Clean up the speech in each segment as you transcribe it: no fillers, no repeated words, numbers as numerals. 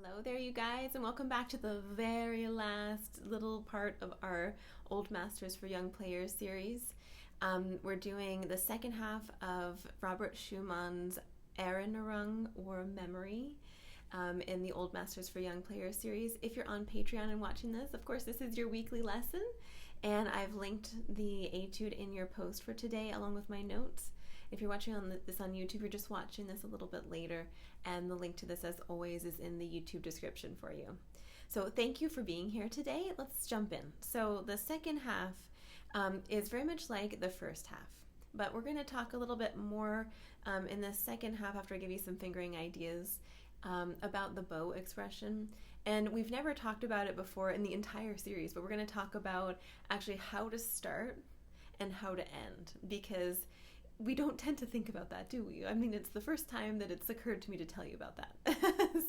Hello there, you guys, and welcome back to the very last little part of our Old Masters for Young Players series. We're doing the second half of Robert Schumann's Erinnerung, or Memory, in the Old Masters for Young Players series. If you're on Patreon and watching this, of course, this is your weekly lesson, and I've linked the etude in your post for today along with my notes. If you're watching this on YouTube, you're just watching this a little bit later, and the link to this, as always, is in the YouTube description for you. So thank you for being here today. Let's jump in. So the second half is very much like the first half, but we're going to talk a little bit more in the second half after I give you some fingering ideas about the bow expression. And we've never talked about it before in the entire series, but we're going to talk about actually how to start and how to end, because we don't tend to think about that, do we? I mean, it's the first time that it's occurred to me to tell you about that.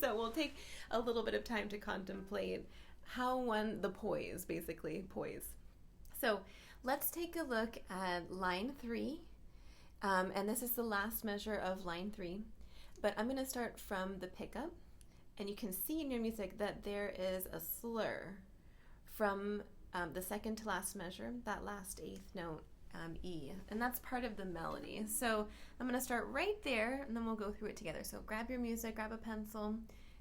So we'll take a little bit of time to contemplate how the poise, basically, poise. So let's take a look at line 3. And this is the last measure of line 3. But I'm going to start from the pickup. And you can see in your music that there is a slur from the second to last measure, that last 8th note. E, and that's part of the melody. So I'm going to start right there, and then we'll go through it together. So grab your music, grab a pencil,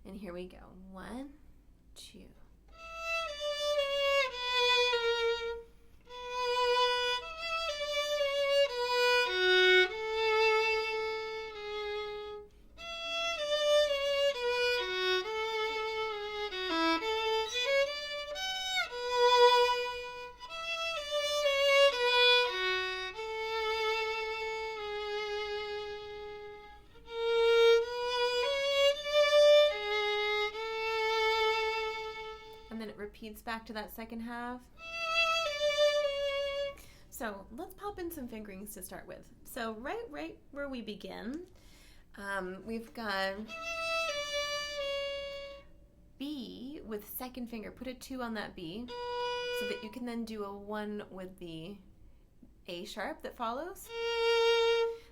and here we go. 1, 2. Repeats back to that second half. So let's pop in some fingerings to start with. So right where we begin, we've got B with second finger. Put a 2 on that B so that you can then do a 1 with the A sharp that follows.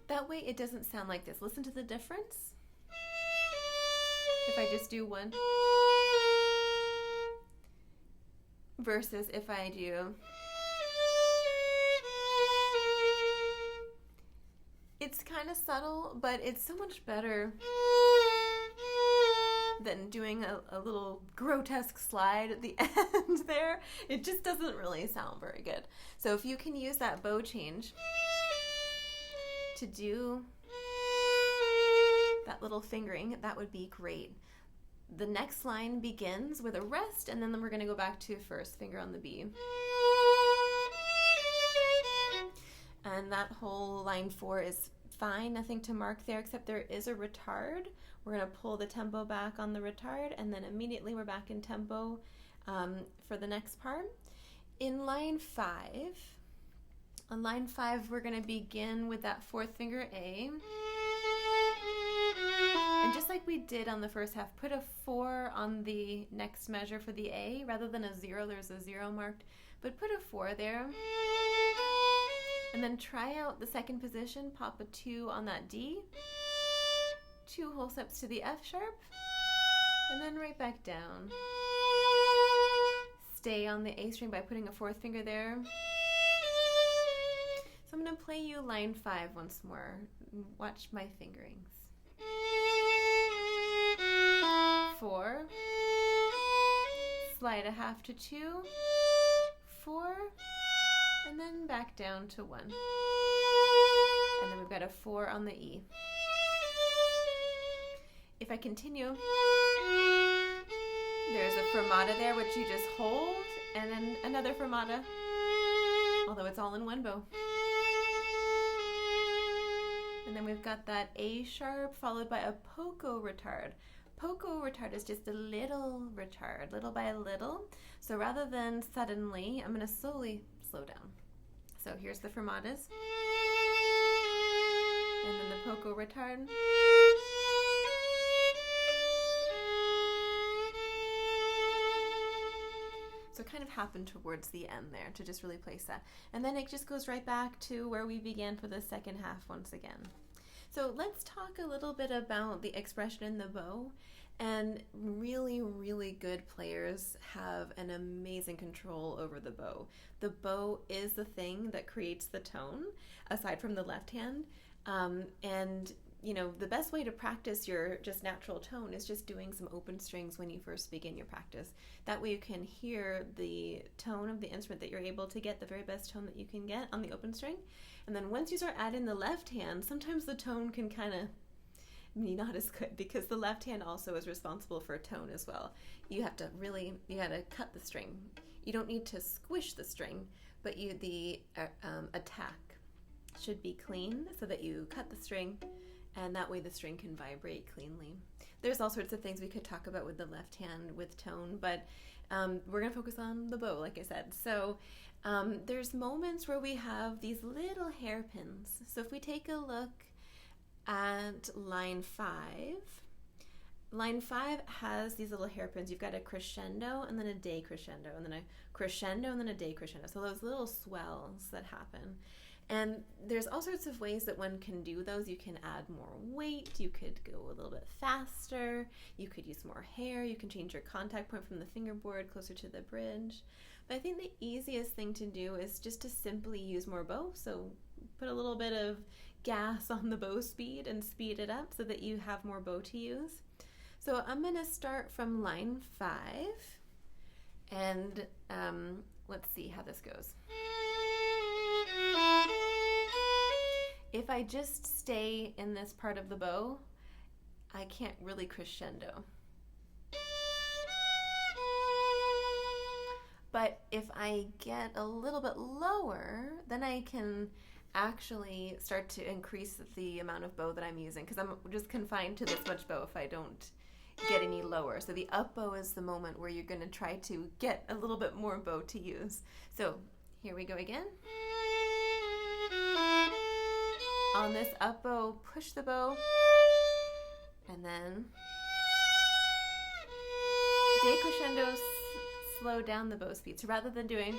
That way it doesn't sound like this. Listen to the difference. If I just do 1 versus if I do, it's kind of subtle, but it's so much better than doing a little grotesque slide at the end there. It just doesn't really sound very good. So if you can use that bow change to do that little fingering, that would be great. The next line begins with a rest, and then we're going to go back to first finger on the B. And that whole line 4 is fine, nothing to mark there, except there is a retard. We're going to pull the tempo back on the retard, and then immediately we're back in tempo for the next part. In line 5, on line 5, we're going to begin with that 4th finger A. And just like we did on the first half, put a 4 on the next measure for the A. Rather than a 0, there's a 0 marked, but put a 4 there. And then try out the second position, pop a 2 on that D, 2 whole steps to the F sharp, and then right back down. Stay on the A string by putting a 4th finger there. So I'm going to play you line 5 once more. Watch my fingerings. 4, slide a half to 2, 4, and then back down to 1. And then we've got a 4 on the E. If I continue, there's a fermata there, which you just hold, and then another fermata, although it's all in one bow. And then we've got that A sharp followed by a poco retard. Poco retard is just a little retard, little by little. So rather than suddenly, I'm going to slowly slow down. So here's the fermatas. And then the poco retard. So it kind of happened towards the end there to just really place that. And then it just goes right back to where we began for the second half once again. So let's talk a little bit about the expression in the bow And really, really good players have an amazing control over the bow. The bow is the thing that creates the tone, aside from the left hand. And the best way to practice your just natural tone is just doing some open strings when you first begin your practice. That way you can hear the tone of the instrument, that you're able to get the very best tone that you can get on the open string. And then once you start adding the left hand, sometimes the tone can kind of be not as good, because the left hand also is responsible for tone as well. You got to cut the string. You don't need to squish the string, but the attack should be clean, so that you cut the string, and that way the string can vibrate cleanly. There's all sorts of things we could talk about with the left hand with tone, but we're going to focus on the bow, like I said. So there's moments where we have these little hairpins. So if we take a look at line 5, line 5 has these little hairpins. You've got a crescendo and then a decrescendo, and then a crescendo and then a decrescendo. So those little swells that happen. And there's all sorts of ways that one can do those. You can add more weight, you could go a little bit faster, you could use more hair, you can change your contact point from the fingerboard closer to the bridge. But I think the easiest thing to do is just to simply use more bow. So put a little bit of gas on the bow speed and speed it up so that you have more bow to use. So I'm going to start from line 5, and let's see how this goes. If I just stay in this part of the bow, I can't really crescendo. But if I get a little bit lower, then I can actually start to increase the amount of bow that I'm using, because I'm just confined to this much bow if I don't get any lower. So the up bow is the moment where you're going to try to get a little bit more bow to use. So here we go again. On this up bow, push the bow, and then decrescendo, slow down the bow speed. So rather than doing,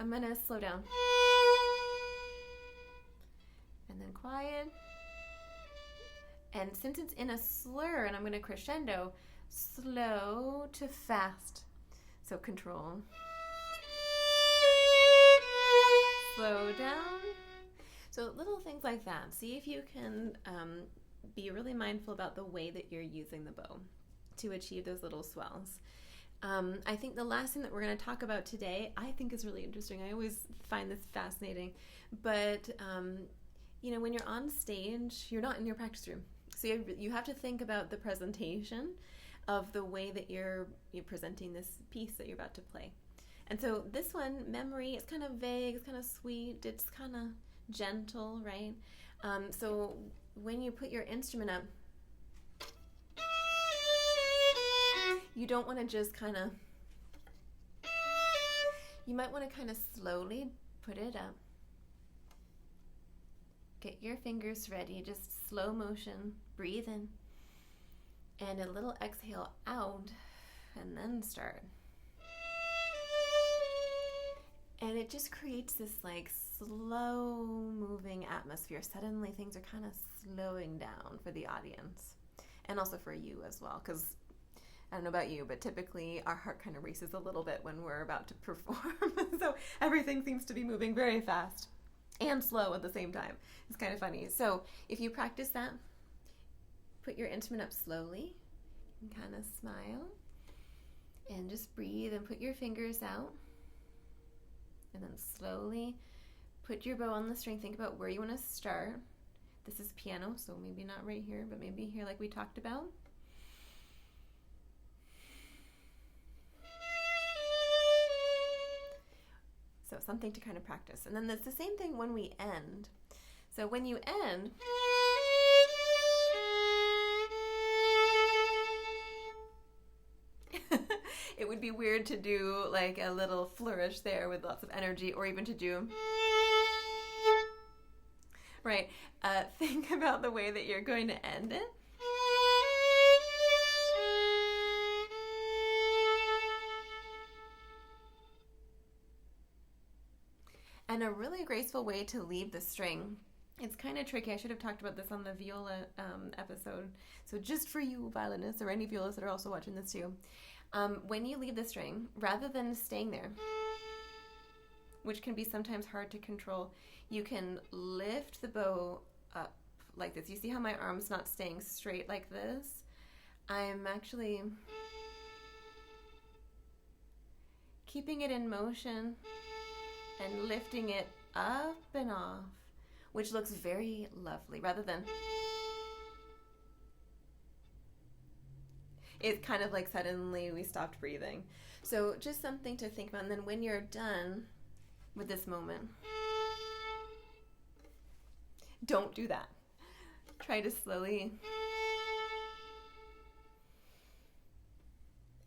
I'm going to slow down. And then quiet. And since it's in a slur and I'm going to crescendo, slow to fast. So control. Slow down. So little things like that. See if you can be really mindful about the way that you're using the bow to achieve those little swells. I think the last thing that we're going to talk about today, I think is really interesting. I always find this fascinating. But, when you're on stage, you're not in your practice room. So you have to think about the presentation of the way that you're presenting this piece that you're about to play. And so this one, memory, it's kind of vague, it's kind of sweet, it's kind of gentle, right? So when you put your instrument up, you don't want to just you might want to kind of slowly put it up. Get your fingers ready, just slow motion, breathe in, and a little exhale out, and then start. And it just creates this slow moving atmosphere. Suddenly things are kind of slowing down for the audience, and also for you as well, because I don't know about you, but typically our heart kind of races a little bit when we're about to perform. So everything seems to be moving very fast and slow at the same time. It's kind of funny. So if you practice that, put your instrument up slowly and kind of smile and just breathe and put your fingers out, and then slowly put your bow on the string. Think about where you want to start. This is piano, so maybe not right here, but maybe here like we talked about. So something to kind of practice. And then it's the same thing when we end. So when you end, it would be weird to do a little flourish there with lots of energy, or even to do, right? Think about the way that you're going to end it. And a really graceful way to leave the string It's kind of tricky. I should have talked about this on the viola episode. So just for you violinists or any violists that are also watching this too, when you leave the string, rather than staying there, which can be sometimes hard to control, you can lift the bow up like this. You see how my arm's not staying straight like this? I'm actually keeping it in motion and lifting it up and off, which looks very lovely, rather than it's kind of like suddenly we stopped breathing. So just something to think about. And then when you're done with this moment, don't do that. Try to slowly,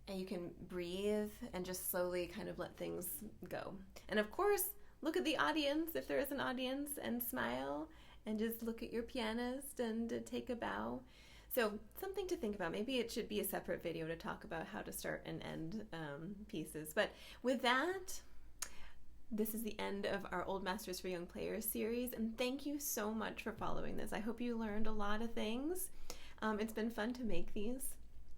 and you can breathe and just slowly kind of let things go. And of course, look at the audience if there is an audience and smile, and just look at your pianist and take a bow. So something to think about. Maybe it should be a separate video to talk about how to start and end pieces. But with that, this is the end of our Old Masters for Young Players series, and thank you so much for following this. I hope you learned a lot of things. It's been fun to make these.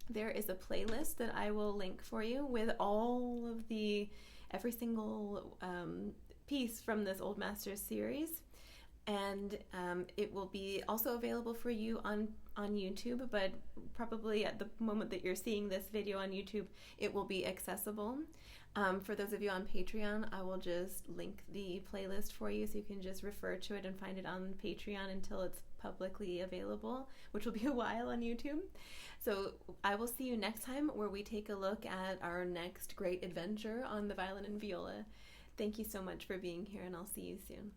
There is a playlist that I will link for you with all of every single piece from this Old Masters series, and it will be also available for you on YouTube, but probably at the moment that you're seeing this video on YouTube, it will be accessible. For those of you on Patreon, I will just link the playlist for you so you can just refer to it and find it on Patreon until it's publicly available, which will be a while on YouTube. So I will see you next time, where we take a look at our next great adventure on the violin and viola. Thank you so much for being here, and I'll see you soon.